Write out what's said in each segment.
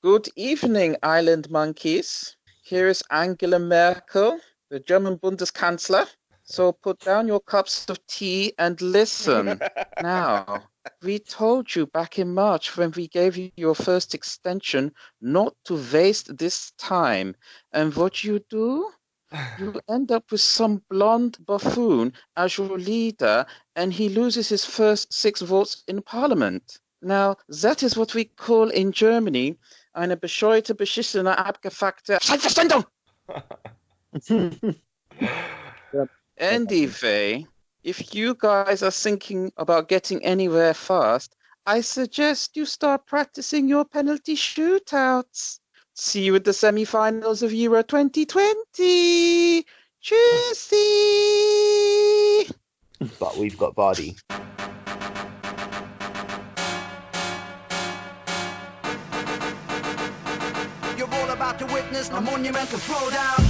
Good evening, island monkeys. Here is Angela Merkel, the German Bundeskanzler. So put down your cups of tea and listen. Now, we told you back in March when we gave you your first extension not to waste this time. And what you do? You end up with some blonde buffoon as your leader, and he loses his first 6 votes in parliament. Now, that is what we call in Germany eine bescheuerte, beschissene, abgefuckte Zeitverschwendung. Anyway, if you guys are thinking about getting anywhere fast, I suggest you start practicing your penalty shootouts. See you at the semi-finals of Euro 2020. Tschüssi! But we've got Vardy. You're all about to witness a monumental throwdown.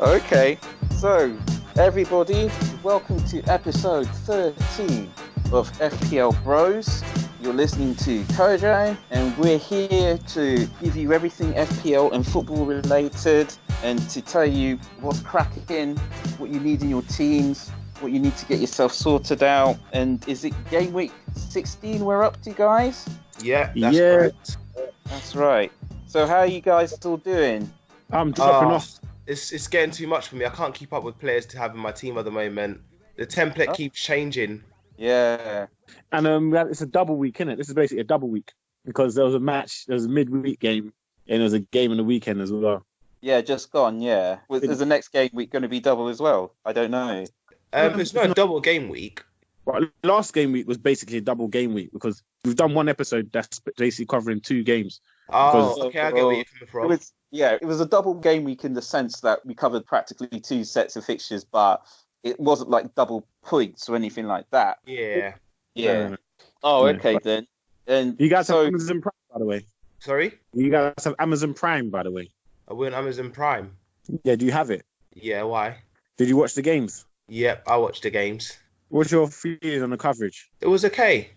Okay. So, everybody, welcome to episode 13 of FPL Bros. You're listening to Kojo, and we're here to give you everything FPL and football related, and to tell you what's cracking, what you need in your teams, what you need to get yourself sorted out. And is it game week 16 we're up to, guys? Yeah, that's correct. That's right. So how are you guys still doing? I'm dropping off. It's getting too much for me. I can't keep up with players to have in my team at the moment. The template keeps changing. Yeah. And it's a double week, isn't it? This is basically a double week because there was a match, there was a midweek game, and there was a game on the weekend as well. Yeah, just gone, yeah. Is the next game week going to be double as well? I don't know. It's not a double game week. Well, last game week was basically a double game week because we've done one episode that's basically covering 2 games. Oh, okay, I get where you're coming from. It was a double game week in the sense that we covered practically 2 sets of fixtures, but it wasn't like double points or anything like that. Yeah. Yeah. Oh, okay then. And you guys have Amazon Prime, by the way. Sorry? You guys have Amazon Prime, by the way. We're on Amazon Prime. Yeah, do you have it? Yeah, why? Did you watch the games? Yep, I watched the games. What's your feeling on the coverage? It was okay.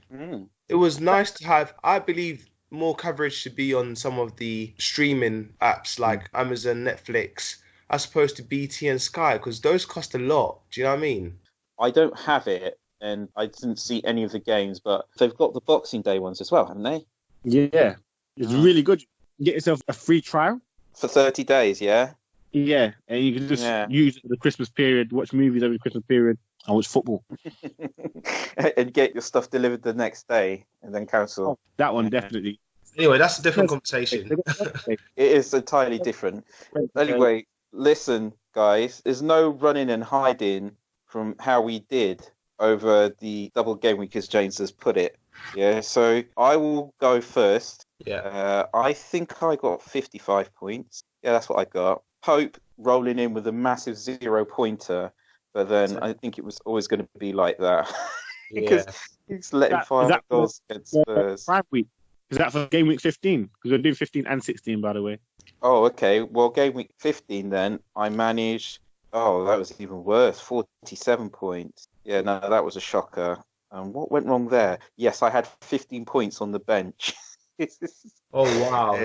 It was nice to have, I believe, more coverage should be on some of the streaming apps like Amazon, Netflix, as opposed to BT and Sky, because those cost a lot. Do you know what I mean? I don't have it, and I didn't see any of the games, but they've got the Boxing Day ones as well, haven't they? Yeah, it's really good. You get yourself a free trial. For 30 days, yeah? Yeah, and you can just use it for the Christmas period, watch movies over the Christmas period, and watch football. And get your stuff delivered the next day, and then cancel. Oh, that one, definitely. Anyway, that's a different conversation. It is entirely different. Anyway, listen, guys, there's no running and hiding from how we did over the double game week, as James has put it. Yeah, so I will go first. Yeah. I think I got 55 points. Yeah, that's what I got. Pope rolling in with a massive 0-pointer, but then I think it was always going to be like that. Because he's letting 5 goals against Spurs. Prime week. Is that for game week 15? Because we're doing 15 and 16, by the way. Oh, okay. Well, game week 15 then, I managed... Oh, that was even worse. 47 points. Yeah, no, that was a shocker. And what went wrong there? Yes, I had 15 points on the bench. Oh, wow.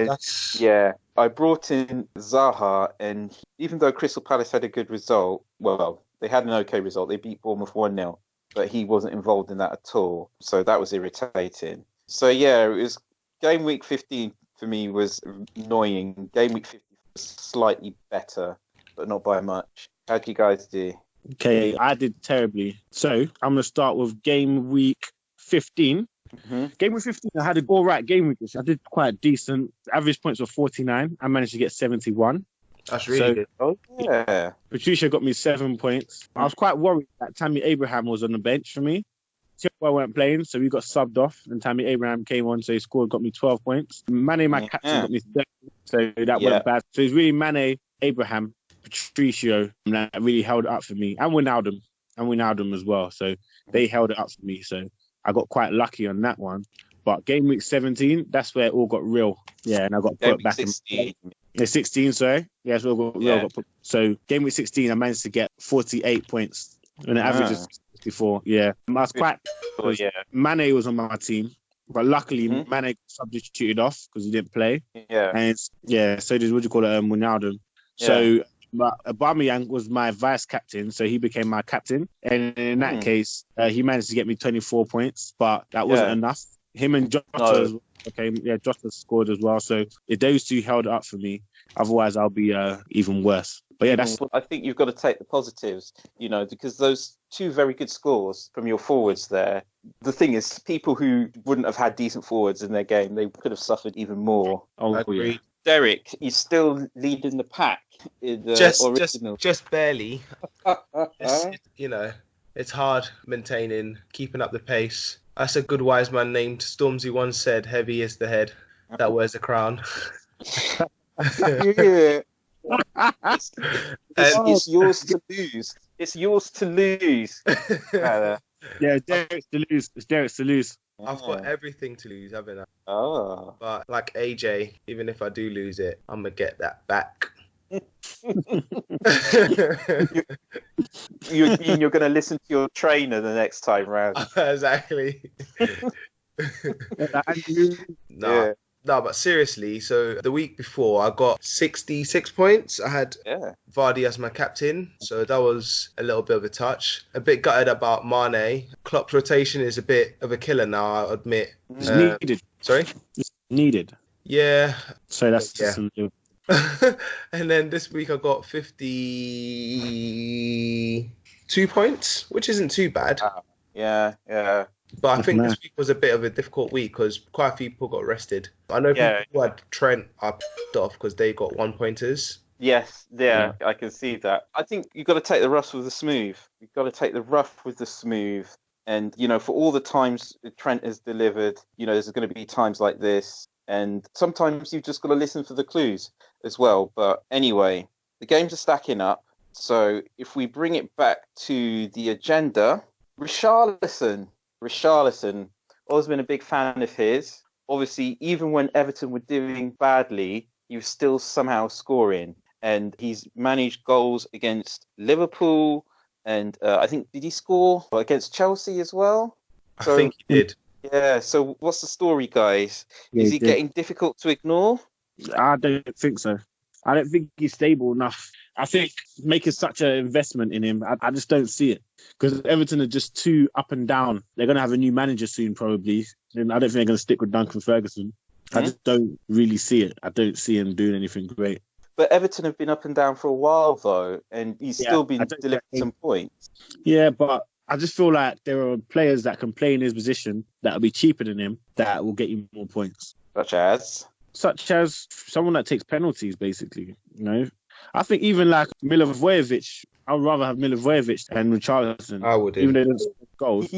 Yeah, I brought in Zaha, and even though Crystal Palace had a good result, well, they had an okay result. They beat Bournemouth 1-0, but he wasn't involved in that at all. So that was irritating. So, yeah, it was game week 15 for me was annoying. Game week 15 was slightly better, but not by much. How'd you guys do? Okay, I did terribly. So I'm going to start with game week 15. Mm-hmm. Game week 15, I had an all right game week. I did quite decent. Average points were 49. I managed to get 71. That's really good. Oh, yeah. Patricia got me 7 points. I was quite worried that Tammy Abraham was on the bench for me. I weren't playing, so we got subbed off, and Tammy Abraham came on, so he scored, got me 12 points. Mane, my captain, got me 7, so that went bad. So it's really Mane, Abraham, Patricio that really held it up for me, and Wijnaldum as well. So they held it up for me. So I got quite lucky on that one. But game week 17, that's where it all got real. Yeah, and I got put back 16. Yeah, 16, sorry. Yes, we all got put. So game week 16, I managed to get 48 points. And the average is 64. Yeah. I was quite... Mane was on my team. But luckily, Mane got substituted off because he didn't play. Yeah. And so did, Ronaldo. So, but Aubameyang was my vice captain, so he became my captain. And in that case, he managed to get me 24 points, but that wasn't enough. Him and Jota, Jota scored as well. So if those two held it up for me, otherwise I'll be even worse. But yeah, I think you've got to take the positives, because those two very good scores from your forwards there. The thing is, people who wouldn't have had decent forwards in their game, they could have suffered even more. Oh, Agreed. yeah. Derek, you're still leading the pack in the original. Just barely. It's hard maintaining, keeping up the pace. As a good wise man named Stormzy once said, heavy is the head that wears a crown. It's yours to lose. It's yours to lose. Yeah, Derek's to lose. It's Derek's to lose. I've got everything to lose, haven't I? Oh. But like AJ, even if I do lose it, I'm going to get that back. You're going to listen to your trainer the next time round. Exactly. No, but seriously, so the week before I got 66 points. I had Vardy as my captain, so that was a little bit of a touch. A bit gutted about Mane. Klopp's rotation is a bit of a killer now, I admit. It's needed. Sorry? It's needed. Yeah. So that's just And then this week I got 52 points, which isn't too bad. Yeah. But I think this week was a bit of a difficult week because quite a few people got rested. I know people who had Trent up off because they got 1-pointers. Yes, I can see that. I think you've got to take the rough with the smooth. You've got to take the rough with the smooth. And, for all the times Trent has delivered, there's going to be times like this. And sometimes you've just got to listen for the clues as well. But anyway, the games are stacking up. So if we bring it back to the agenda, Richarlison, always been a big fan of his. Obviously, even when Everton were doing badly, he was still somehow scoring. And he's managed goals against Liverpool. And I think, did he score against Chelsea as well? I think he did. Yeah, so what's the story, guys? Is he getting difficult to ignore? I don't think so. I don't think he's stable enough. I think making such an investment in him, I just don't see it. Because Everton are just too up and down. They're going to have a new manager soon, probably. And I don't think they're going to stick with Duncan Ferguson. I just don't really see it. I don't see him doing anything great. But Everton have been up and down for a while, though, and he's still been delivering some points. Yeah, but I just feel like there are players that can play in his position that will be cheaper than him that will get you more points. Such as someone that takes penalties, basically. I think even like Milivojevic, I would rather have Milivojevic than Richarlison. I would, even though they don't score goals.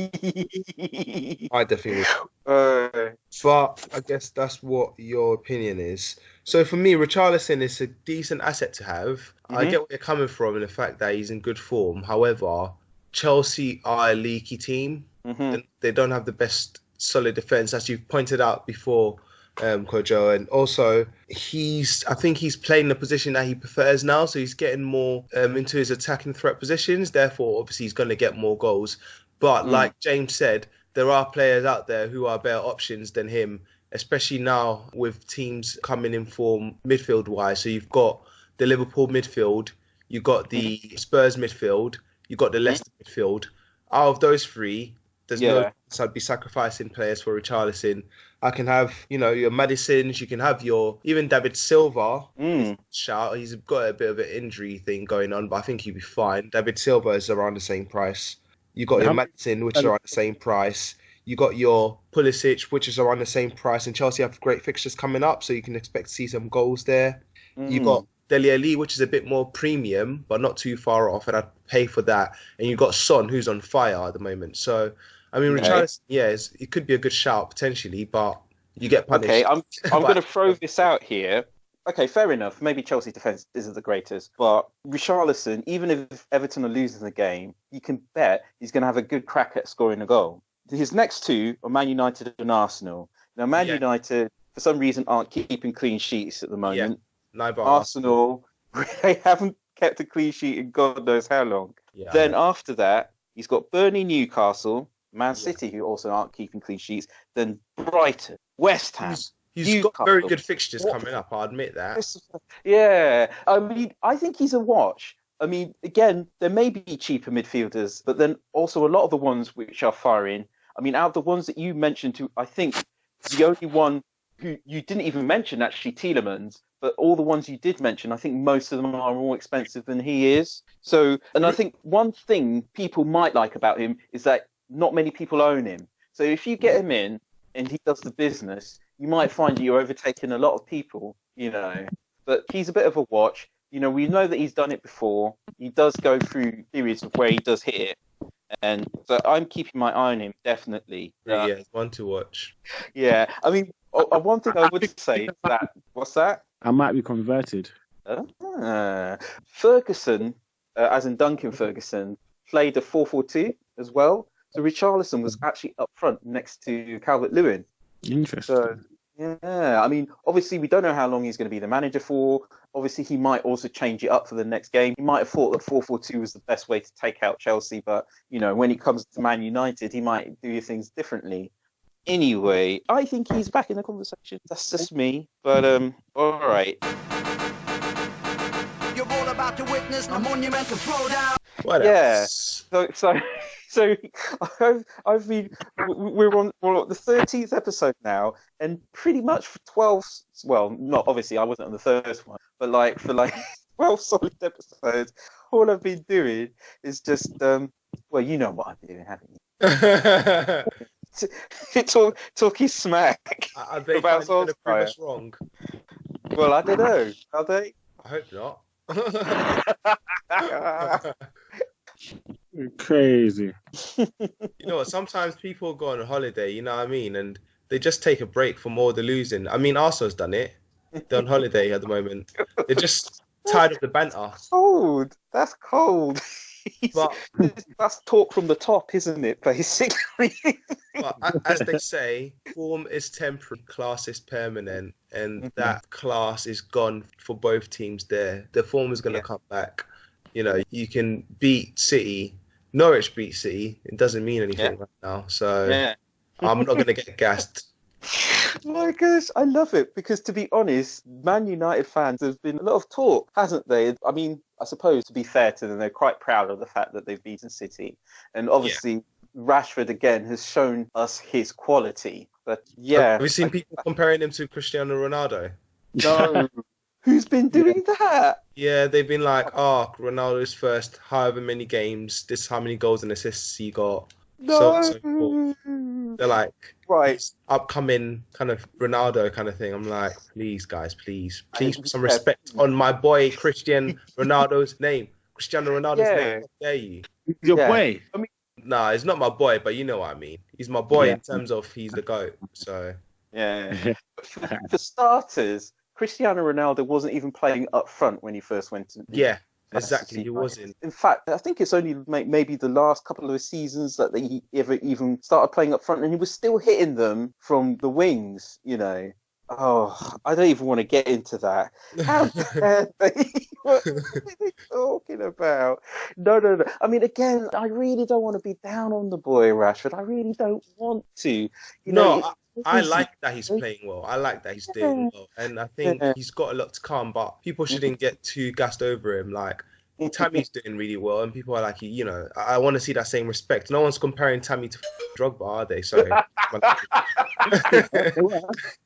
I definitely would. But I guess that's what your opinion is. So for me, Richarlison is a decent asset to have. I get where you're coming from in the fact that he's in good form. However, Chelsea are a leaky team. And they don't have the best solid defence, as you've pointed out before, Kojo. And also, I think he's playing the position that he prefers now. So he's getting more into his attacking threat positions. Therefore, obviously, he's going to get more goals. But like James said, there are players out there who are better options than him, especially now with teams coming in form midfield-wise. So you've got the Liverpool midfield, you've got the Spurs midfield, you've got the Leicester midfield. Out of those three, there's no chance I'd be sacrificing players for Richarlison. I can have, your Madisons, you can have even David Silva. Shout, he's got a bit of an injury thing going on, but I think he'll be fine. David Silva is around the same price. You got your Madison, which is around the same price. You got your Pulisic, which is around the same price. And Chelsea have great fixtures coming up, so you can expect to see some goals there. You got Dele Alli, which is a bit more premium, but not too far off, and I'd pay for that. And you've got Son, who's on fire at the moment. So, I mean, Richarlison, it could be a good shout potentially, but you get punished. Okay, I'm going to throw this out here. Okay, fair enough. Maybe Chelsea's defence isn't the greatest, but Richarlison, even if Everton are losing the game, you can bet he's going to have a good crack at scoring a goal. His next two are Man United and Arsenal. Now, Man United, for some reason, aren't keeping clean sheets at the moment. Neither are Arsenal, they haven't kept a clean sheet in God knows how long. Yeah, Then after that, he's got Burnley, Newcastle, Man Yeah. City, who also aren't keeping clean sheets. Then Brighton, West Ham. He's got very Newcastle. good fixtures What- coming up. I admit that. Yeah, I mean, I think he's a watch. I mean, again, there may be cheaper midfielders, but then also a lot of the ones which are firing. I mean, out of the ones that you mentioned, I think the only one who you didn't even mention actually Tielemans, but all the ones you did mention, I think most of them are more expensive than he is. So, and I think one thing people might like about him is that not many people own him. So if you get him in and he does the business, you might find you're overtaking a lot of people, you know. But he's a bit of a watch. You know, we know that he's done it before. He does go through periods of where he does hit it. And so I'm keeping my eye on him, definitely. Yeah, it's one to watch. Yeah. I mean, one thing I would say is that, what's that? I might be converted. Ferguson, as in Duncan Ferguson, played a 4-4-2 as well. So Richarlison was actually up front next to Calvert-Lewin. Interesting. So, yeah, I mean, obviously we don't know how long he's going to be the manager for. Obviously, he might also change it up for the next game. He might have thought that 4-4-2 was the best way to take out Chelsea, but, you know, when it comes to Man United, he might do things differently. Anyway, I think he's back in the conversation. That's just me. But, all right. You're all about to witness a monumental throwdown. What Yeah. else? So I've been we're on the 13th episode now, and pretty much for 12. Well, not obviously I wasn't on the first one, but like for 12 solid episodes, all I've been doing is just well, you know what I'm doing, haven't you? Talking smack Are they about going to prove Solskjaer. us wrong? Well, I don't know. Are they? I hope not. Crazy. You know what? Sometimes people go on holiday, you know what I mean, and they just take a break from all the losing. I mean, Arsenal's done it. They're on holiday at the moment. They're just tired of the banter. Cold. That's cold. But That's talk from the top, isn't it? Basically. But as they say, form is temporary, class is permanent, and that class is gone for both teams there. The form is going to come back. You know, you can beat City. Norwich beat City. It doesn't mean anything right now. So I'm not going to get gassed. My gosh, I love it because, to be honest, Man United fans, there's been a lot of talk, hasn't there? I mean, I suppose, to be fair to them, they're quite proud of the fact that they've beaten City. And obviously, Rashford, again, has shown us his quality. But yeah. Have you seen people comparing him to Cristiano Ronaldo? No. Who's been doing that? Yeah, they've been like, Ronaldo's first however many games, this is how many goals and assists he got. No. So forth. They're like, right, upcoming kind of Ronaldo kind of thing. I'm like, please, guys, please put some respect on my boy Cristiano Ronaldo's name. Cristiano Ronaldo's name. How dare you? Your boy. I mean, Nah, he's not my boy, but you know what I mean. He's my boy in terms of he's the GOAT. So yeah. For starters, Cristiano Ronaldo wasn't even playing up front when he first went to. Yeah, exactly. He wasn't. In fact, I think it's only maybe the last couple of seasons that he ever even started playing up front, and he was still hitting them from the wings. You know. Oh, I don't even want to get into that. How dare they? What are they talking about? No. I mean, again, I really don't want to be down on the boy Rashford. I really don't want to. You know, I like that he's playing well. I like that he's doing well. And I think he's got a lot to come, but people shouldn't get too gassed over him. Like, Tammy's doing really well, and people are like, you know, I want to see that same respect. No one's comparing Tammy to Drogba, are they? Sorry.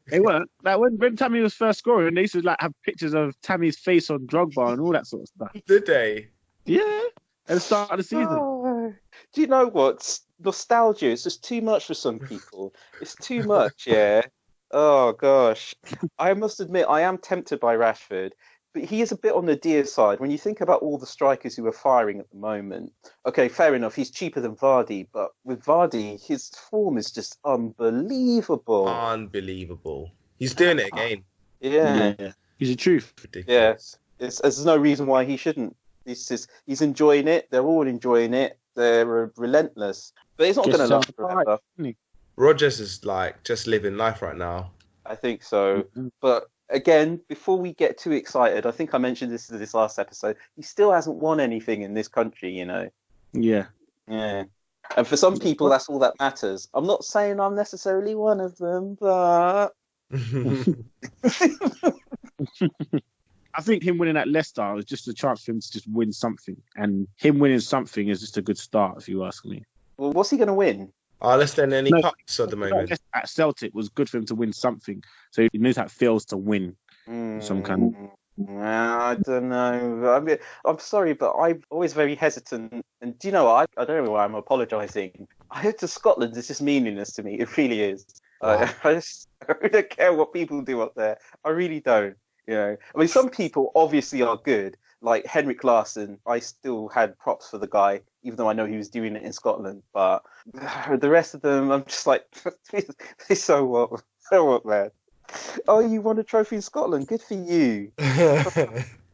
They weren't. Like when Tammy was first scoring, they used to like have pictures of Tammy's face on Drogba and all that sort of stuff. Did they? Yeah. At the start of the season. Oh, do you know what? Nostalgia is just too much for some people. It's too much, yeah. Oh, gosh. I must admit, I am tempted by Rashford, but he is a bit on the dear side. When you think about all the strikers who are firing at the moment, okay, fair enough, he's cheaper than Vardy, but with Vardy, his form is just unbelievable. Unbelievable. He's doing it again. Yeah. He's the truth. Ridiculous. Yeah. There's no reason why he shouldn't. He's enjoying it. They're all enjoying it. They're relentless. But it's not going to last forever. Rodgers is like just living life right now. I think so. But again, before we get too excited, I think I mentioned this in this last episode. He still hasn't won anything in this country, you know. Yeah. Yeah. And for some people, that's all that matters. I'm not saying I'm necessarily one of them, but I think him winning at Leicester is just a chance for him to just win something. And him winning something is just a good start, if you ask me. well, what's he going to win? Less than any No, cups at the moment. At Celtic was good for him to win something. So he knows how it feels to win some kind of... I don't know. I mean, I'm sorry, but I'm always very hesitant. And do you know what? I don't know why I'm apologising. I head to Scotland is just meaningless to me. It really is. Wow. I don't care what people do up there. I really don't. You know, I mean, some people obviously are good. Like Henrik Larsson, I still had props for the guy, even though I know he was doing it in Scotland. But the rest of them, I'm just like, so what? So what, man? Oh, you won a trophy in Scotland. Good for you.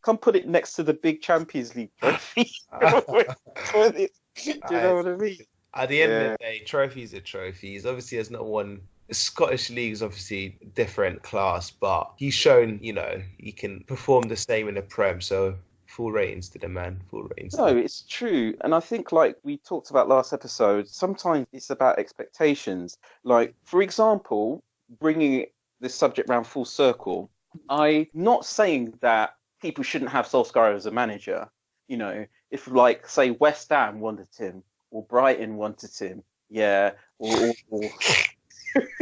Come put it next to the big Champions League trophy. Do you know what I mean? At the end of the day, trophies are trophies. Obviously, there's not one. The Scottish League is obviously a different class, but he's shown, you know, he can perform the same in the Prem. So full ratings to the man. Full ratings. No, it's true. And I think, like we talked about last episode, sometimes it's about expectations. Like, for example, bringing this subject round full circle, I'm not saying that people shouldn't have Solskjaer as a manager. You know, if, like, say, West Ham wanted him or Brighton wanted him, yeah, or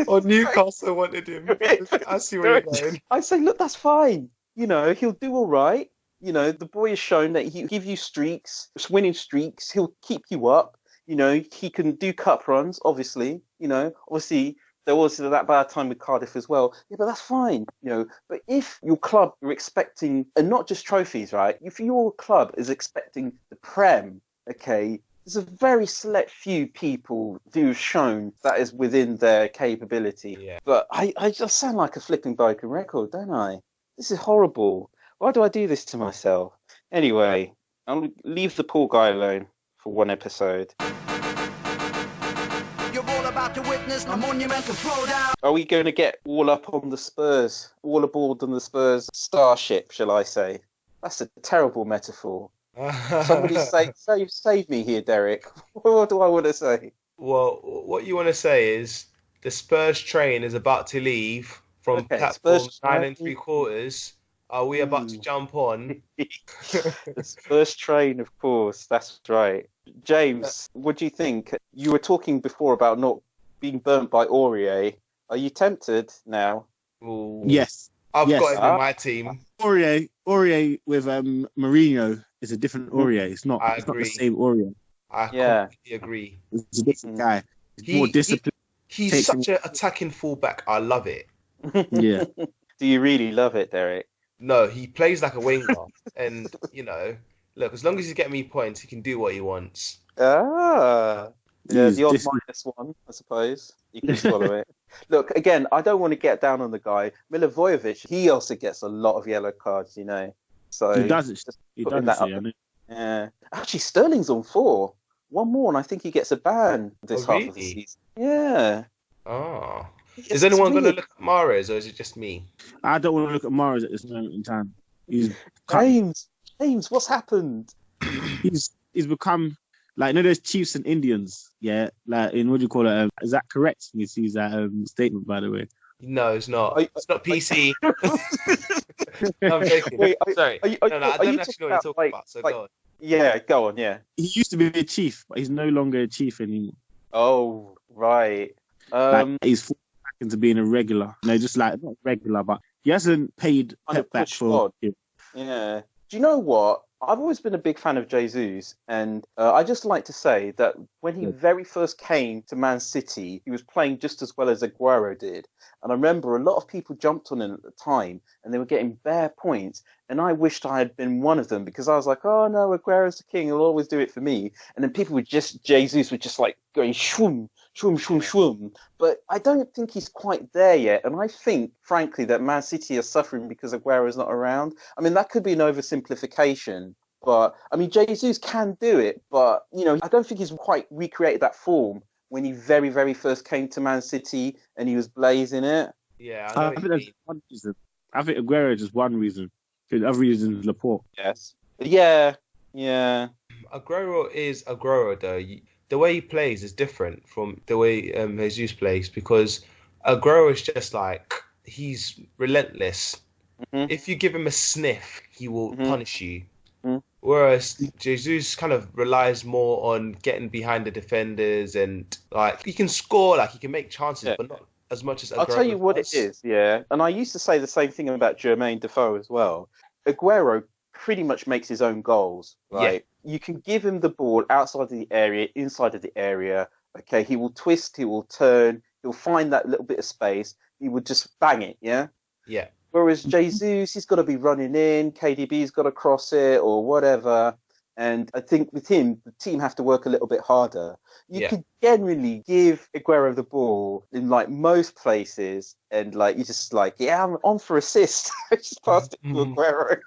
Or Newcastle wanted him. I see where you're going. I say, look, that's fine. You know, he'll do all right. You know, the boy has shown that he'll give you streaks, winning streaks. He'll keep you up. You know, he can do cup runs, obviously. You know, obviously, there was that bad time with Cardiff as well. Yeah, but that's fine. You know, but if your club are expecting, and not just trophies, right? If your club is expecting the Prem, okay, there's a very select few people who've shown that is within their capability. Yeah. But I just sound like a flipping broken record, don't I? This is horrible. Why do I do this to myself? Anyway, I'll leave the poor guy alone for one episode. You're all about to witness a monumental throwdown. Are we going to get all up on the Spurs, all aboard on the Spurs starship, shall I say? That's a terrible metaphor. Somebody save me here, Derek. What do I want to say? Well, what you want to say is the Spurs train is about to leave from platform Spurs 9 3/4. Are we about to jump on? The Spurs train, of course. That's right. James, what do you think? You were talking before about not being burnt by Aurier. Are you tempted now? Ooh. Yes. I've Yes. got him in my team. Aurier with Mourinho is a different Aurier. It's not the agree. same Aurier. I completely agree. It's a different guy. He's more disciplined. He's such an attacking fullback. I love it. Yeah. Do you really love it, Derek? No, he plays like a winger. And, you know, look, as long as he's getting me points, he can do what he wants. Yeah, He's the odd dis- -1, I suppose. You can swallow it. Look, again, I don't want to get down on the guy. Milivojevic, he also gets a lot of yellow cards, you know. So He does it. just He putting does that it. up. I know. Yeah. Actually, Sterling's on 4. One more, and I think he gets a ban this Oh, half of the really? season. Yeah. Oh. It's Is anyone going to weird. look at Mahrez, or is it just me? I don't want to look at Mahrez at this moment in time. He's James, what's happened? he's become like, you know, those Chiefs and Indians, yeah. Like, in what do you call it? Is that correct? You see that statement, by the way. No, it's not. I- It's not PC. No, I'm joking. Wait, Sorry. are you No, I don't talking actually know what you're talking about, so go on. Yeah, go on. Yeah. He used to be a chief, but he's no longer a chief anymore. Oh, right. Like, he's fallen back into being a regular. No, just like not regular, but he hasn't paid Kind of Pep back push for. squad. Yeah. Do you know what? I've always been a big fan of Jesus, and I just like to say that when he very first came to Man City, he was playing just as well as Aguero did. And I remember a lot of people jumped on him at the time, and they were getting bare points. And I wished I had been one of them, because I was like, oh no, Aguero's the king, he'll always do it for me. And then people would Jesus would just like going shwoom, shwoom, shwoom, shwoom. But I don't think he's quite there yet. And I think, frankly, that Man City are suffering because Aguero's not around. I mean, that could be an oversimplification. But, I mean, Jesus can do it. But, you know, I don't think he's quite recreated that form when he very, very first came to Man City and he was blazing it. Yeah, I I know think what you there's mean. one reason. I think Aguero is just one reason. The other reason is Laporte. Yes. Yeah. Aguero is Aguero though. The way he plays is different from the way Jesus plays because Aguero is just like he's relentless. Mhm. If you give him a sniff, he will punish you. Mhm. Whereas Jesus kind of relies more on getting behind the defenders and like he can score, like he can make chances, Yeah. but not as much as Aguero I'll tell you what does. it is, yeah. And I used to say the same thing about Jermaine Defoe as well. Aguero pretty much makes his own goals, right? You can give him the ball outside of the area, inside of the area. Okay, he will twist, he will turn, he'll find that little bit of space. He would just bang it, yeah? Yeah. Whereas Jesus, he's got to be running in, KDB's got to cross it or whatever. And I think with him, the team have to work a little bit harder. You could generally give Aguero the ball in like most places, and like you just like, yeah, I'm on for assist. I just passed it to Aguero.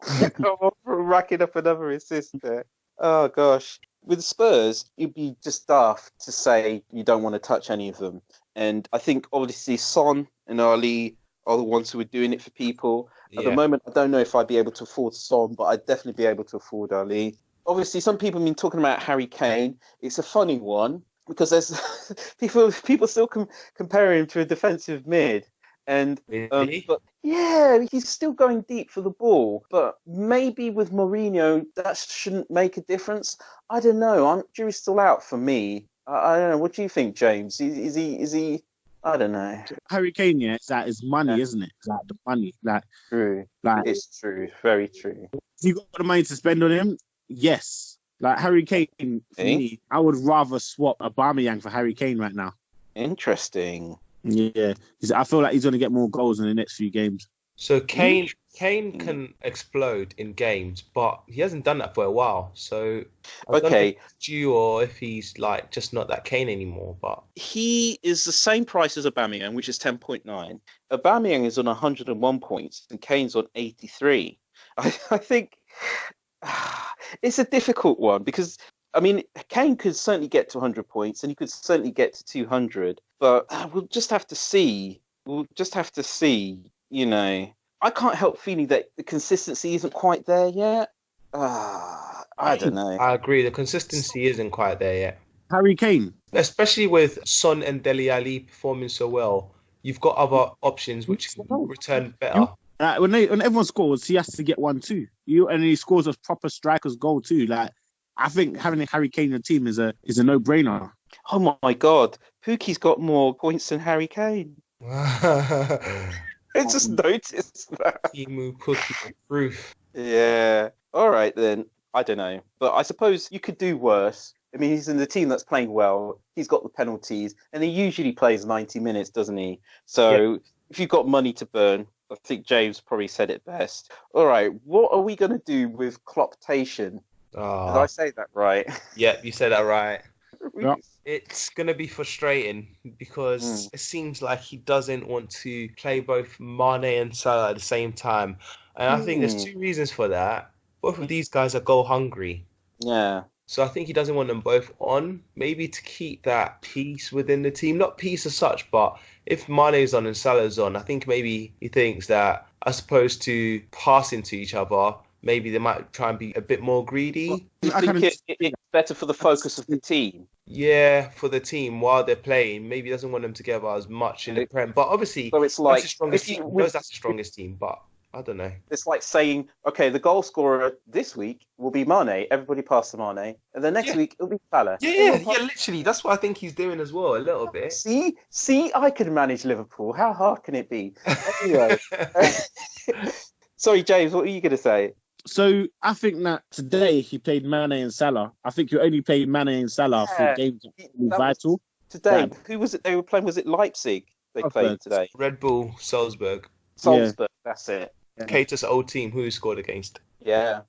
I'm on for racking up another assist there. Oh gosh. With Spurs, you'd be just daft to say you don't want to touch any of them. And I think obviously Son and Ali are the ones who are doing it for people. At the moment, I don't know if I'd be able to afford Son, but I'd definitely be able to afford Ali. Obviously, some people have been talking about Harry Kane. It's a funny one because there's people still comparing him to a defensive mid. And but yeah, he's still going deep for the ball. But maybe with Mourinho, that shouldn't make a difference. I don't know. Jury's still out for me. I don't know. What do you think, James? Is he? I don't know. Harry Kane, yeah, it's money, isn't it? It's like the money. True. It's true. Very true. If you got the money to spend on him, yes. Like Harry Kane, for me, I would rather swap Aubameyang for Harry Kane right now. Interesting. Yeah, I feel like he's going to get more goals in the next few games. So Kane can explode in games, but he hasn't done that for a while. So I don't know if it's due or if he's like just not that Kane anymore. But he is the same price as Aubameyang, which is 10.9. Aubameyang is on 101 points and Kane's on 83. I think it's a difficult one because I mean Kane could certainly get to 100 points and he could certainly get to 200, but we'll just have to see. You know, I can't help feeling that the consistency isn't quite there yet. I don't know. I agree. The consistency isn't quite there yet. Harry Kane. Especially with Son and Dele Alli performing so well, you've got other options which can return better. When everyone scores, he has to get one too. And he scores a proper striker's goal too. Like I think having Harry Kane in the team is a no-brainer. Oh my God, Pookie's got more points than Harry Kane. I just noticed that. Emu Pookie proof. Yeah. All right then. I don't know, but I suppose you could do worse. I mean, he's in the team that's playing well. He's got the penalties, and he usually plays 90 minutes, doesn't he? So if you've got money to burn, I think James probably said it best. All right, what are we going to do with Klopptation? Did I say that right? Yeah, you said that right. Yeah. It's going to be frustrating because it seems like he doesn't want to play both Mane and Salah at the same time. And I think there's two reasons for that. Both of these guys are goal hungry. Yeah. So I think he doesn't want them both on, maybe to keep that peace within the team. Not peace as such, but if Mane's on and Salah's on, I think maybe he thinks that as opposed to passing to each other, maybe they might try and be a bit more greedy. You think it's better for the focus of the team? Yeah, for the team while they're playing. Maybe he doesn't want them together as much in the Prem. But obviously, so it's like, that's the strongest team. He knows that's the strongest team, but I don't know. It's like saying, okay, the goal scorer this week will be Mane. Everybody pass to Mane. And the next week, it'll be Salah. Yeah, literally. That's what I think he's doing as well, a little bit. See, I could manage Liverpool. How hard can it be? Anyway. Sorry, James, what were you going to say? So I think that today he played Mane and Salah. I think you only played Mane and Salah for games that were vital. Today, who was it they were playing? Was it Leipzig they played today? Red Bull Salzburg. That's it. Yeah. Cater's old team, who scored against? Yeah.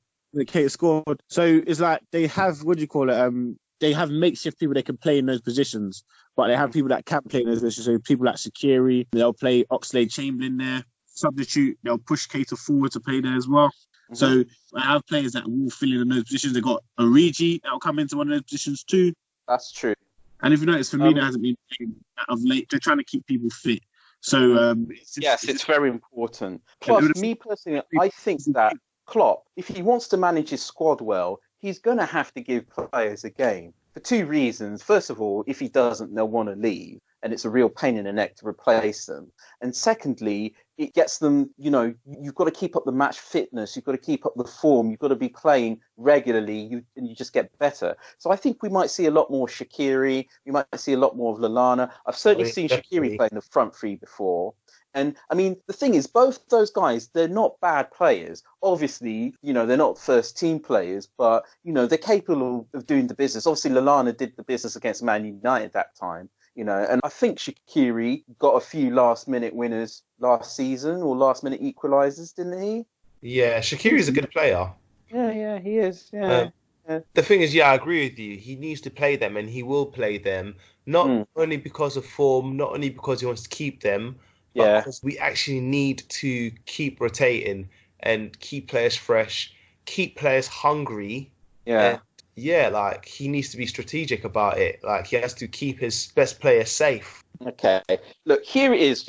Cater scored. So it's like they have, what do you call it? They have makeshift people that can play in those positions, but they have people that can't play in those positions. So people like Shaqiri, they'll play Oxlade-Chamberlain there. Substitute, they'll push Cater forward to play there as well. Mm-hmm. So I have players that will fill in those positions. They've got Origi that will come into one of those positions too. That's true. And if you notice, Firmino hasn't been playing of late. They're trying to keep people fit. So Yes, it's very important. it would Plus, have- me personally, I think that Klopp, if he wants to manage his squad well, he's going to have to give players a game for two reasons. First of all, if he doesn't, they'll want to leave, and it's a real pain in the neck to replace them. And secondly, it gets them, you've got to keep up the match fitness, you've got to keep up the form, you've got to be playing regularly, and you just get better. So I think we might see a lot more Shaqiri, we might see a lot more of Lallana. I've certainly seen Shaqiri play in the front three before. And I mean, the thing is, both those guys, they're not bad players. Obviously, they're not first team players, but, they're capable of doing the business. Obviously, Lallana did the business against Man United that time. And I think Shaqiri got a few last-minute winners last season or last-minute equalisers, didn't he? Yeah, Shaqiri's a good player. Yeah, he is. Yeah. The thing is, I agree with you. He needs to play them, and he will play them, not only because of form, not only because he wants to keep them, but because we actually need to keep rotating and keep players fresh, keep players hungry. Yeah. Like he needs to be strategic about it. Like he has to keep his best players safe. Okay. Look, here it is,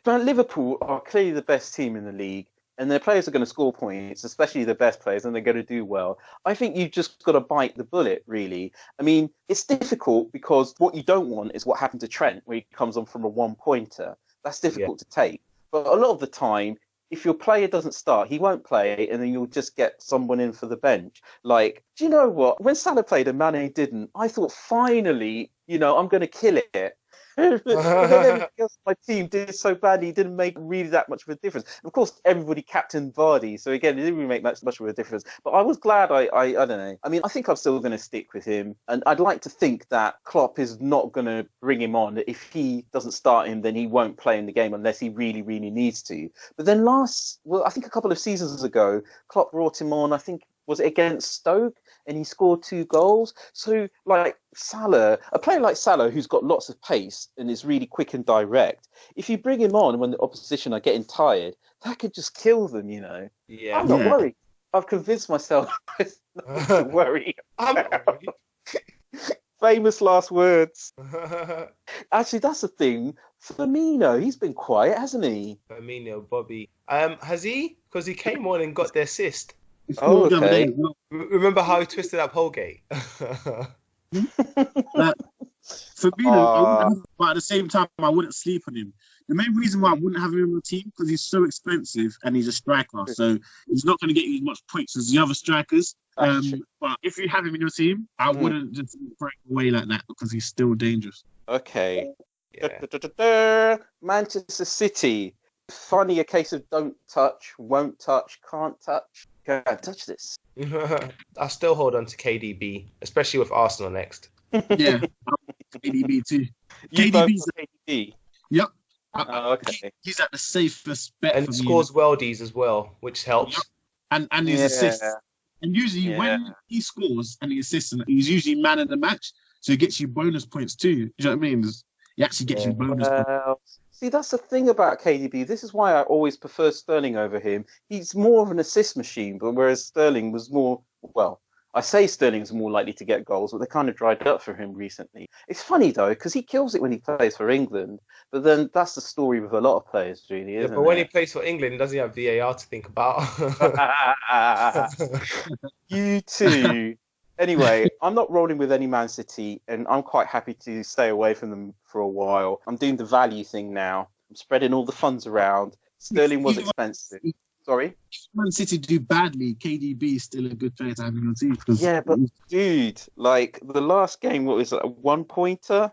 But Liverpool are clearly the best team in the league, and their players are going to score points, especially the best players, and they're going to do well. I think you've just got to bite the bullet, really. I mean, it's difficult because what you don't want is what happened to Trent, where he comes on from a one-pointer. That's difficult to take. But a lot of the time, if your player doesn't start, he won't play, and then you'll just get someone in for the bench. Like, do you know what? When Salah played and Mane didn't, I thought, finally, I'm going to kill it. But then everything else my team did so badly, it didn't make really that much of a difference. And of course, everybody captained Vardy, so again, it didn't really make much of a difference. But I was glad I don't know. I mean, I think I'm still going to stick with him, and I'd like to think that Klopp is not going to bring him on. If he doesn't start him, then he won't play in the game unless he really, really needs to. But then I think a couple of seasons ago, Klopp brought him on, I think, was it against Stoke? And he scored 2 goals. So, like Salah, a player like Salah, who's got lots of pace and is really quick and direct, if you bring him on when the opposition are getting tired, that could just kill them, Yeah. I'm not worried. I've convinced myself not to worry. I'm not worried. Famous last words. Actually, that's the thing. Firmino, he's been quiet, hasn't he? Firmino, Bobby. Has he? Because he came on and got the assist. Oh, okay. Remember how he twisted up Holgate? Firmino, but at the same time, I wouldn't sleep on him. The main reason why I wouldn't have him in my team because he's so expensive and he's a striker, so he's not going to get you as much points as the other strikers. But if you have him in your team, I wouldn't just break away like that because he's still dangerous. Okay. Yeah. Manchester City. Funny, a case of don't touch, won't touch, can't touch. Can't touch this. I still hold on to KDB, especially with Arsenal next. Yeah, KDB too. KDB's KDB. Yep. Okay. He's at the safest bet and for scores me. worldies as well, which helps. Yep. And his assists. And usually when he scores and he assists, he's usually man of the match, so he gets you bonus points too. You know what I mean? He actually gets you bonus points. See, that's the thing about KDB. This is why I always prefer Sterling over him. He's more of an assist machine, but whereas Sterling was more, well, I say Sterling's more likely to get goals, but they kind of dried up for him recently. It's funny, though, because he kills it when he plays for England, but then that's the story with a lot of players, really, isn't it? But when he plays for England, doesn't he have VAR to think about? You too. Anyway, I'm not rolling with any Man City, and I'm quite happy to stay away from them for a while. I'm doing the value thing now. I'm spreading all the funds around. Sterling was expensive. Sorry? If Man City do badly, KDB is still a good player to have in your team. Yeah, but dude, like the last game, what was it, a 1-pointer?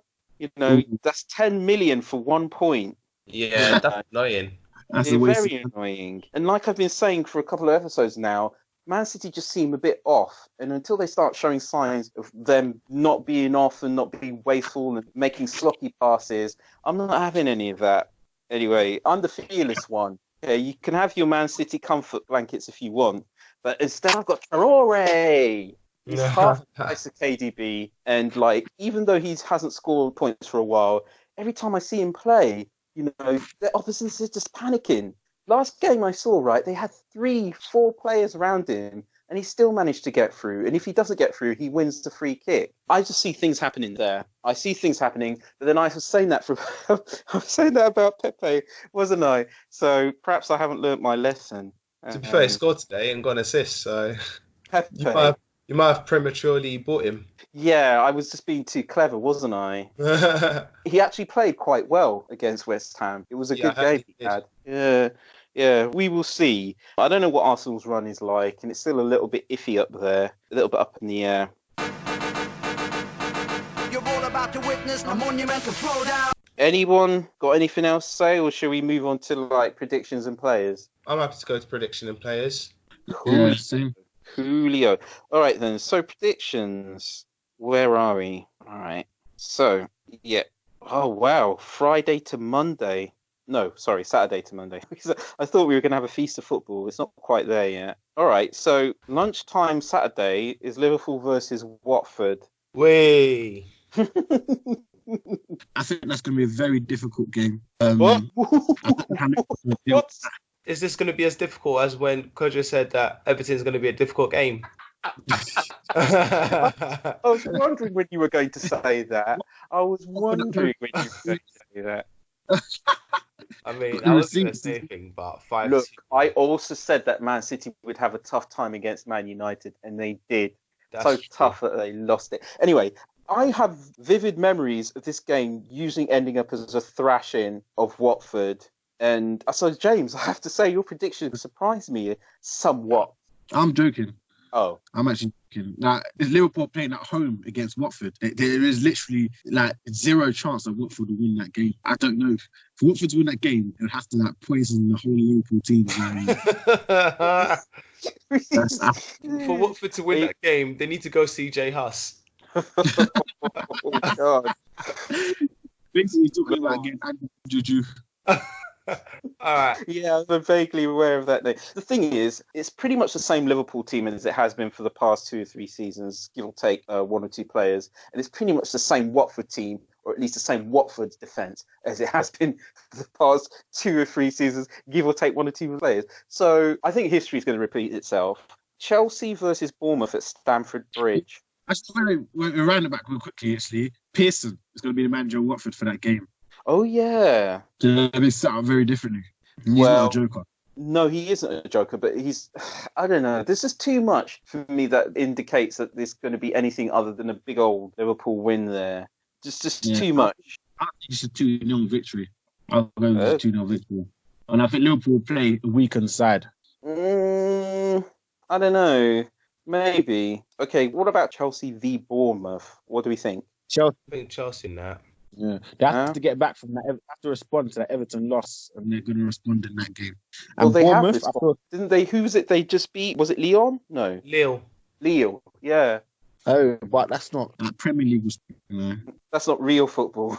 That's 10 million for 1 point. Yeah, that's annoying. That's very annoying. And like I've been saying for a couple of episodes now, Man City just seem a bit off. And until they start showing signs of them not being off and not being wasteful and making sloppy passes, I'm not having any of that. Anyway, I'm the fearless one. Okay, you can have your Man City comfort blankets if you want. But instead I've got Traore. He's half the price of KDB. And even though he hasn't scored points for a while, every time I see him play, the opposition is just panicking. Last game I saw, right, they had 3-4 players around him, and he still managed to get through. And if he doesn't get through, he wins the free kick. I just see things happening there. I see things happening, but then I was saying that I was saying that about Pepe, wasn't I? So perhaps I haven't learnt my lesson. To be fair, he scored today and got an assist, so Pepe. you might have prematurely bought him. Yeah, I was just being too clever, wasn't I? He actually played quite well against West Ham. It was a good game he had. Yeah, we will see. I don't know what Arsenal's run is like, and it's still a little bit iffy up there, a little bit up in the air. You're all about to witness a monumental throwdown. Anyone got anything else to say, or shall we move on to like predictions and players? I'm happy to go to prediction and players. Yeah, same. Coolio. All right then. So predictions. Where are we? All right. So yeah. Oh wow. Friday to Monday. No, sorry, Saturday to Monday. I thought we were going to have a feast of football. It's not quite there yet. All right. So lunchtime Saturday is Liverpool versus Watford. Way. I think that's going to be a very difficult game. What? What? Is this going to be as difficult as when Kojo said that Everton's going to be a difficult game? I was wondering when you were going to say that. I was wondering when you were going to say that. I mean, I wasn't going to say anything, but 5-2. Look, I also said that Man City would have a tough time against Man United, and they did. That's so true. tough that they lost it. Anyway, I have vivid memories of this game ending up as a thrashing of Watford. And so, James, I have to say, your prediction surprised me somewhat. I'm joking. Oh. I'm actually joking. Now, if Liverpool playing at home against Watford, there is literally like zero chance that Watford will win that game. I don't know. For Watford to win that game, it would have to like poison the whole Liverpool team. For Watford to win that game, they need to go see Jay Huss. Oh, God. Basically, talking about again, Juju. All right. Yeah, I'm vaguely aware of that name. The thing is, it's pretty much the same Liverpool team as it has been for the past 2 or 3 seasons, give or take one or two players. And it's pretty much the same Watford team, or at least the same Watford defence, as it has been for the past 2 or 3 seasons, give or take one or two players. So I think history is going to repeat itself. Chelsea versus Bournemouth at Stamford Bridge. I just want to round it back real quickly, actually. Pearson is going to be the manager of Watford for that game. Oh, yeah. They'll be set up very differently. He's Well, not a joker. No, he isn't a joker, but I don't know. There's just too much for me that indicates that there's going to be anything other than a big old Liverpool win there. Just too much. I think it's a 2-0 victory. I'll go with a 2-0 victory. And I think Liverpool will play a weakened side. I don't know. Maybe. Okay, what about Chelsea v Bournemouth? What do we think? I think Chelsea in that. Yeah, they have to get back from that. Have to respond to that Everton loss, and they're going to respond in that game. And Well, they have Bournemouth, responded, didn't they? Who was it they just beat? Was it Lyon? No. Lille. Yeah. Oh, but that's not like Premier League. That's not real football.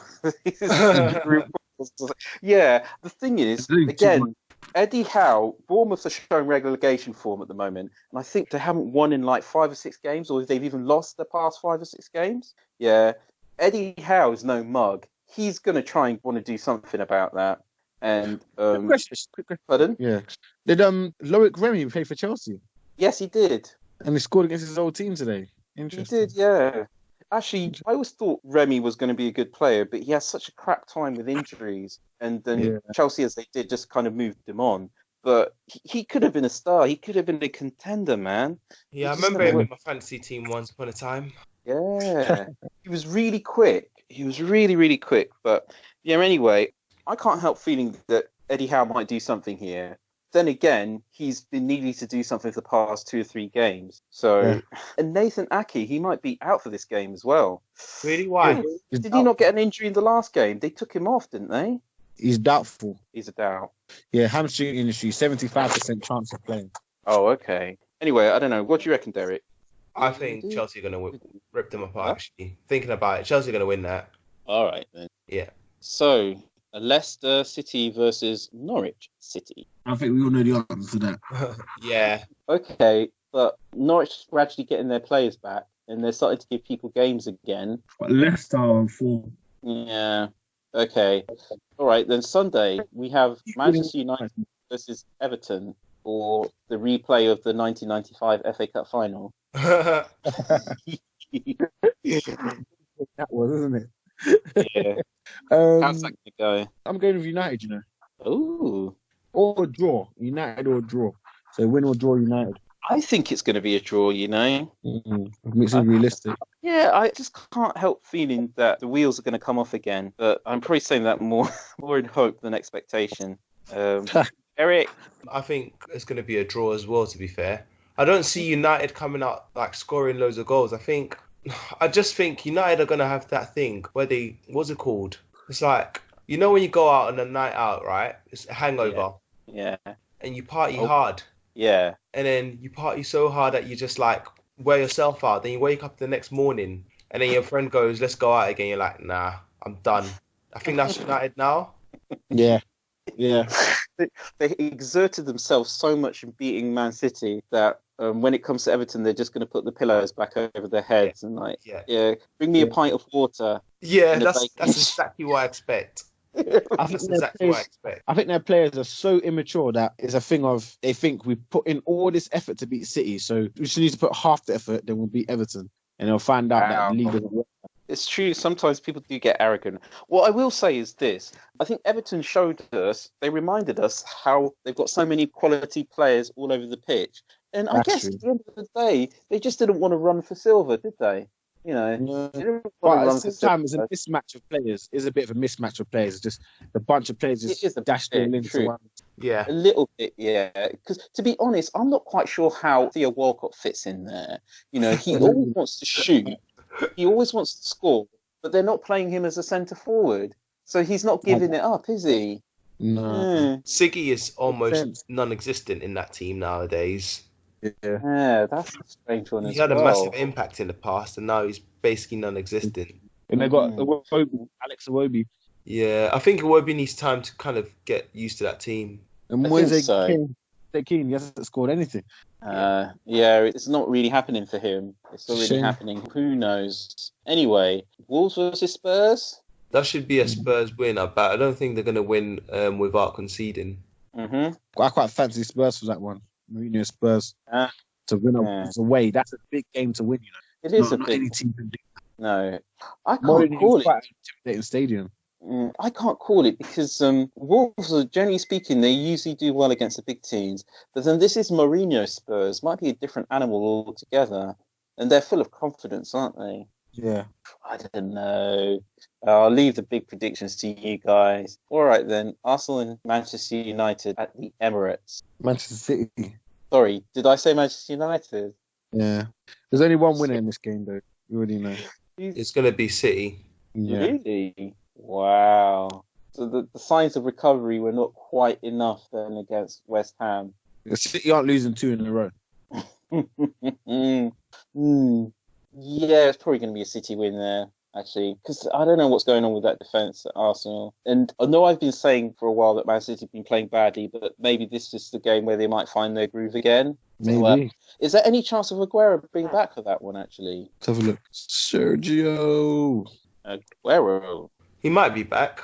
Yeah, the thing is, again, Eddie Howe, Bournemouth are showing relegation form at the moment, and I think they haven't won in like 5 or 6 games, or they've even lost the past 5 or 6 games. Yeah. Eddie Howe is no mug. He's going to try and want to do something about that. And quick question. Pardon? Yeah. Did Loic Remy play for Chelsea? Yes, he did. And he scored against his old team today. Interesting. He did, yeah. Actually, I always thought Remy was going to be a good player, but he has such a crap time with injuries. And then Chelsea, as they did, just kind of moved him on. But he could have been a star. He could have been a contender, man. Yeah, I remember him in my fantasy team once upon a time. Yeah, he was really quick. He was really, really quick. But yeah, anyway, I can't help feeling that Eddie Howe might do something here. Then again, he's been needing to do something for the past 2 or 3 games. So, and Nathan Ake, he might be out for this game as well. Really? Why? Yeah. Did he not get an injury in the last game? They took him off, didn't they? He's doubtful. He's a doubt. Yeah, hamstring injury, 75% chance of playing. Oh, okay. Anyway, I don't know. What do you reckon, Derek? I think Chelsea are going to rip them apart, actually. Thinking about it, Chelsea are going to win that. All right, then. Yeah. So, Leicester City versus Norwich City. I think we all know the answer to that. Yeah. Okay, but Norwich is gradually getting their players back, and they're starting to give people games again. But Leicester are 4. Yeah. Okay. All right, then Sunday, we have Manchester United versus Everton. or the replay of the 1995 FA Cup final? That was, isn't it? Yeah. How's that going to I'm going with United, you know. go? Ooh. Or draw. United or draw. So win or draw United. I think it's going to be a draw, you know. Makes it realistic. Yeah, I just can't help feeling that the wheels are going to come off again. But I'm probably saying that more in hope than expectation. Eric? I think it's going to be a draw as well, to be fair. I don't see United coming out like scoring loads of goals. I just think United are going to have that thing where what's it called? It's like, you know when you go out on a night out, right? It's a hangover. Yeah. And you party hard. Yeah. And then you party so hard that you just like wear yourself out. Then you wake up the next morning and then your friend goes, let's go out again. You're like, nah, I'm done. I think that's United now. Yeah. Yeah. They exerted themselves so much in beating Man City that when it comes to Everton, they're just going to put the pillows back over their heads and bring me a pint of water. Yeah, that's exactly what I expect. I think their players are so immature that it's a thing of they think we put in all this effort to beat City, so we just need to put half the effort, then we'll beat Everton, and they'll find out that the league doesn't work. It's true. Sometimes people do get arrogant. What I will say is this. I think Everton showed us, they reminded us how they've got so many quality players all over the pitch. And I guess at the end of the day, they just didn't want to run for silver, did they? You know, but at the same time, it's a mismatch of players. It's a bit of a mismatch of players. It's just a bunch of players just dashed all into one. Yeah, a little bit, yeah. Because to be honest, I'm not quite sure how Theo Walcott fits in there. You know, he always wants to shoot, he always wants to score, but they're not playing him as a centre forward, so he's not giving it up, is he? No. Siggy is almost non-existent in that team nowadays. Yeah, that's a strange one. He had a massive impact in the past, and now he's basically non-existent. And they got Alex Iwobi. Yeah, I think Iwobi needs time to kind of get used to that team. And Moise Kean, he hasn't scored anything. Yeah, it's not really happening for him. It's not really happening. Who knows? Anyway, Wolves versus Spurs? That should be a Spurs win, but I don't think they're going to win without conceding. Mm-hmm. I quite fancy Spurs for that one. Mourinho Spurs to win away. That's a big game to win, you know. It is not any team can do that. No, I can't call it. Quite an intimidating stadium. I can't call it because Wolves, generally speaking, they usually do well against the big teams. But then this is Mourinho Spurs. Might be a different animal altogether. And they're full of confidence, aren't they? Yeah. I don't know. I'll leave the big predictions to you guys. All right, then. Arsenal and Manchester United at the Emirates. Manchester City. Sorry, did I say Manchester United? Yeah. There's only one winner in this game, though. You already know. It's going to be City. Yeah. Really? Wow. So the signs of recovery were not quite enough then against West Ham. City aren't losing 2 in a row. Yeah, it's probably going to be a City win there, actually, because I don't know what's going on with that defence at Arsenal. And I know I've been saying for a while that Man City have been playing badly, but maybe this is the game where they might find their groove again. Maybe. So, is there any chance of Aguero being back for that one, actually? Let's have a look. Sergio Aguero. He might be back.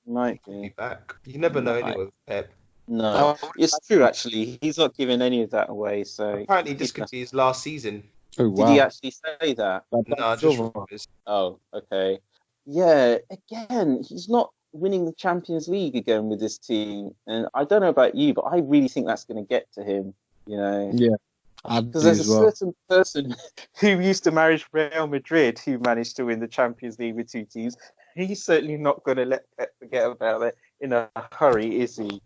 Might be back. You never know anyway with Pep. No, it's true, actually. He's not giving any of that away. So apparently this could be his last season. Oh, wow. Did he actually say that? No, just rumors. Oh, okay. Yeah, again, he's not winning the Champions League again with this team. And I don't know about you, but I really think that's going to get to him, you know? Yeah. Because there's a certain person who used to manage Real Madrid who managed to win the Champions League with 2 teams. He's certainly not going to let Pep forget about it in a hurry, is he?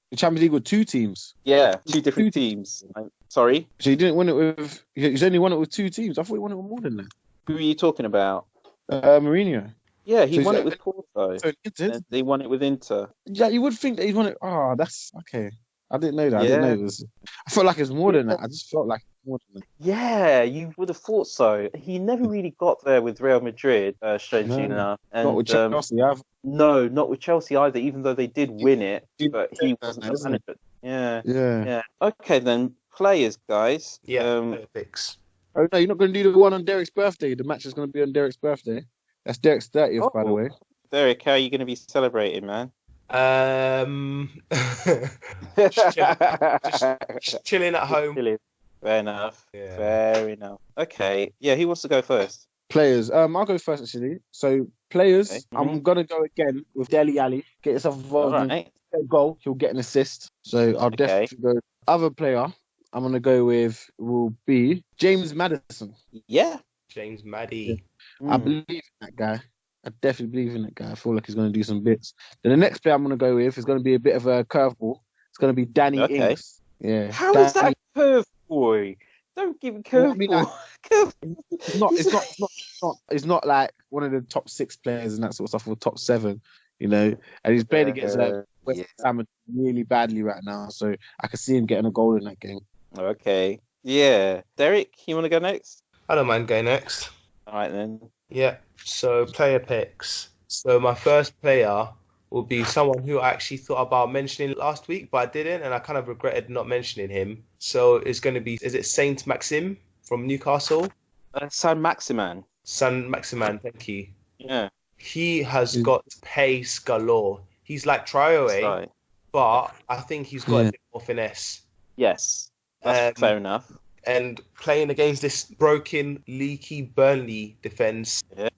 The Champions League with 2 teams? Yeah, 2 different teams. Sorry? So he didn't win it with... He's only won it with 2 teams. I thought he won it with more than that. Who are you talking about? Mourinho. Yeah, he won it with Porto. So they won it with Inter. Yeah, you would think that he's won it... Oh, that's... Okay. I didn't know that. Yeah. I didn't know it was... I felt like it was more than that. I just felt like it was more than that. Yeah, you would have thought so. He never really got there with Real Madrid, strangely enough. And, not with Chelsea, either. No, not with Chelsea either, even though they did win it, but he wasn't the manager. Yeah. Okay, then. Players, guys. Yeah, picks. Oh, no, you're not going to do the one on Derek's birthday. The match is going to be on Derek's birthday. That's Derek's 30th, by the way. Derek, how are you going to be celebrating, man? Just chilling at home. Chilling. Fair enough. Yeah. Fair enough. Okay. Yeah, who wants to go first? Players. I'll go first actually. So players, Okay. I'm gonna go again with Dele Alli. Get yourself All involved in right. a goal. He'll get an assist. So I'll Okay. definitely go. Other player I'm gonna go with will be James Maddison. Yeah. James Maddie. I believe in that guy. I definitely believe in that guy. I feel like he's gonna do some bits. Then the next player I'm gonna go with is gonna be a bit of a curveball. It's gonna be Danny Okay. Ings. Yeah. How is that a curve, boy? Don't give him Well, I curveball. mean, It's not like one of the top 6 players and that sort of stuff, or top 7, you know. And he's playing against West Ham really badly right now, so I can see him getting a goal in that game. Okay. Yeah. Derek, you want to go next? I don't mind going next. All right, then. Yeah. So player picks. So my first player will be someone who I actually thought about mentioning last week, but I didn't, and I kind of regretted not mentioning him. So it's going to be, is it Saint Maxim from Newcastle? San Maximan. San Maximan, thank you. Yeah. He has got pace galore. He's like Traore, Right. but I think he's got a bit more finesse. Yes. That's fair enough. And playing against this broken, leaky Burnley defence, Yeah.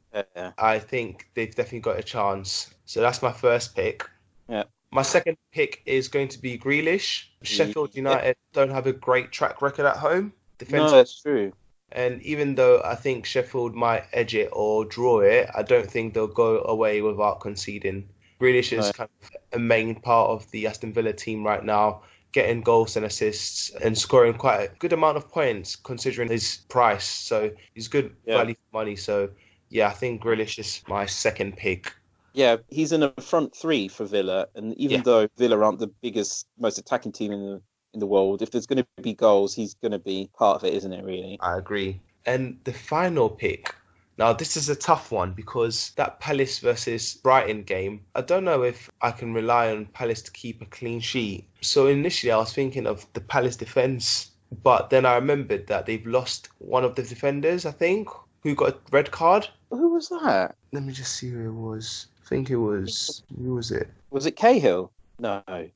I think they've definitely got a chance. So that's my first pick. Yeah. My second pick is going to be Grealish. Sheffield United don't have a great track record at home. No, that's true. And even though I think Sheffield might edge it or draw it, I don't think they'll go away without conceding. Grealish is kind of a main part of the Aston Villa team right now, getting goals and assists and scoring quite a good amount of points considering his price. So he's good value for money. So yeah, I think Grealish is my second pick. Yeah, he's in a front 3 for Villa, and even though Villa aren't the biggest, most attacking team in the world, if there's going to be goals, he's going to be part of it, isn't it, really? I agree. And the final pick, now this is a tough one because that Palace versus Brighton game, I don't know if I can rely on Palace to keep a clean sheet. So initially I was thinking of the Palace defence, but then I remembered that they've lost one of the defenders, I think, who got a red card. Who was that? Let me just see who it was. I think it was, who was it? Was it Cahill? No. It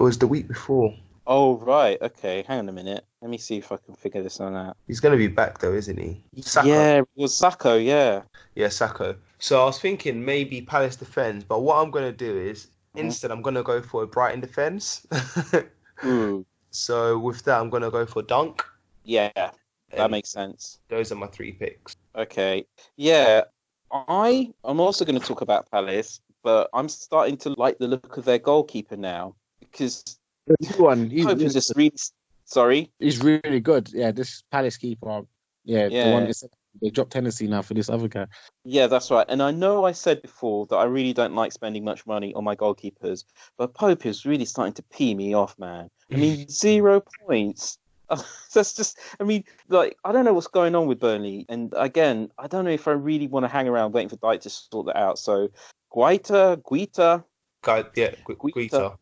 was the week before. Oh, right. Okay, hang on a minute. Let me see if I can figure this one out. He's going to be back though, isn't he? Sacco. Yeah, it was Sacco, yeah. Yeah, Sacco. So I was thinking maybe Palace defence, but what I'm going to do is, instead I'm going to go for a Brighton defence. So with that, I'm going to go for Dunk. Yeah, that makes sense. Those are my 3 picks. Okay. Yeah, I'm also going to talk about Palace, but I'm starting to like the look of their goalkeeper now because the new one, he's just really... Sorry? He's really good. Yeah, this Palace keeper. Yeah, the one they dropped Hennessy now for this other guy. Yeah, that's right. And I know I said before that I really don't like spending much money on my goalkeepers, but Pope is really starting to pee me off, man. I mean, 0 points. That's just, I mean, like, I don't know what's going on with Burnley. And again, I don't know if I really want to hang around waiting for Dyke to sort that out. So, Guaita.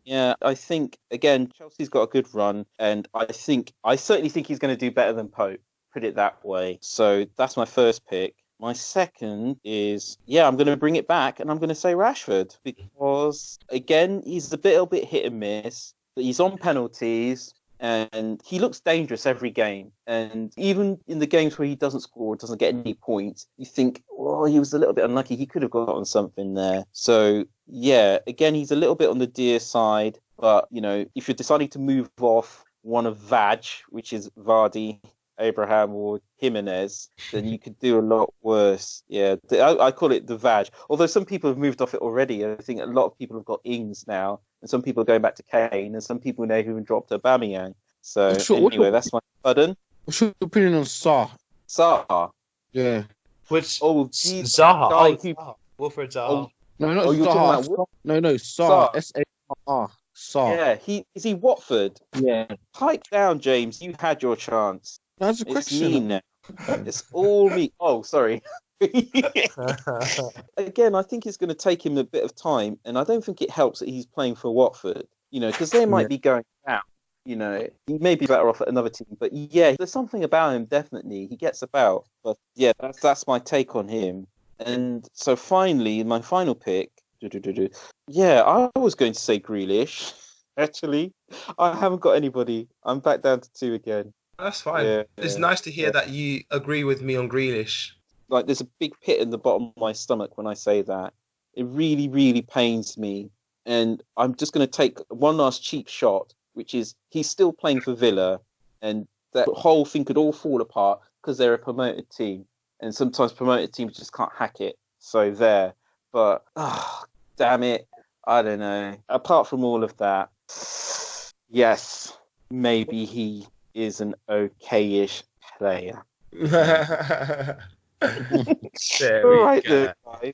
Yeah, I think, again, Chelsea's got a good run. And I certainly think he's going to do better than Pope, put it that way. So, that's my first pick. My second is, I'm going to bring it back and I'm going to say Rashford because, again, he's a little bit hit and miss, but he's on penalties. And he looks dangerous every game. And even in the games where he doesn't score, doesn't get any points, you think, oh, he was a little bit unlucky. He could have gotten something there. So, again, he's a little bit on the dear side. But, you know, if you're deciding to move off one of Vaj, which is Vardy, Abraham or Jimenez, then you could do a lot worse. Yeah, I call it the Vaj. Although some people have moved off it already. I think a lot of people have got Ings now. And some people are going back to Kane, and some people now even dropped Aubameyang. So anyway, that's my button. What's your opinion on Sarr? Sarr? Yeah. Which? Zaha. Wilfred Zaha. Oh, no, not you're Sarr. talking about No, Sarr. S-A-R-R. Sarr. Yeah, is he Watford? Yeah. Pipe down, James. You had your chance. That's a question. It's me now. It's all me. Oh, sorry. Again, I think it's going to take him a bit of time, and I don't think it helps that he's playing for Watford, you know, because they might be going down, you know, he may be better off at another team, but there's something about him, definitely, he gets about, but that's my take on him. And so finally, my final pick Yeah, I was going to say Grealish. Actually, I haven't got anybody. I'm back down to 2 again. That's fine. Yeah, It's nice to hear yeah. that you agree with me on Grealish. Like, there's a big pit in the bottom of my stomach when I say that. It really, really pains me. And I'm just going to take one last cheap shot, which is he's still playing for Villa, and that whole thing could all fall apart because they're a promoted team. And sometimes promoted teams just can't hack it. So there. But, damn it. I don't know. Apart from all of that, yes, maybe he is an okay-ish player. There All we right, go. then, guys.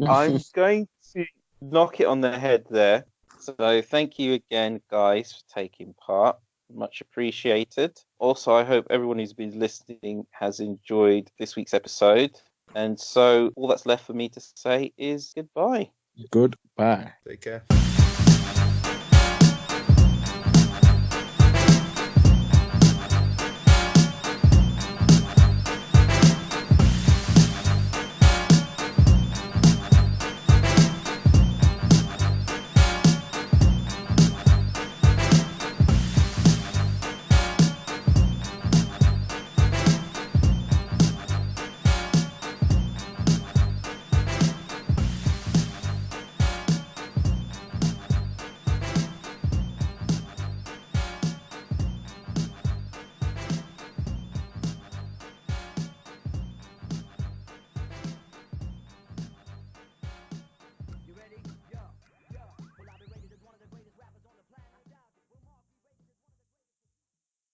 I'm going to knock it on the head there. So thank you again, guys, for taking part. Much appreciated. Also, I hope everyone who's been listening has enjoyed this week's episode. And so all that's left for me to say is goodbye. Goodbye. Take care.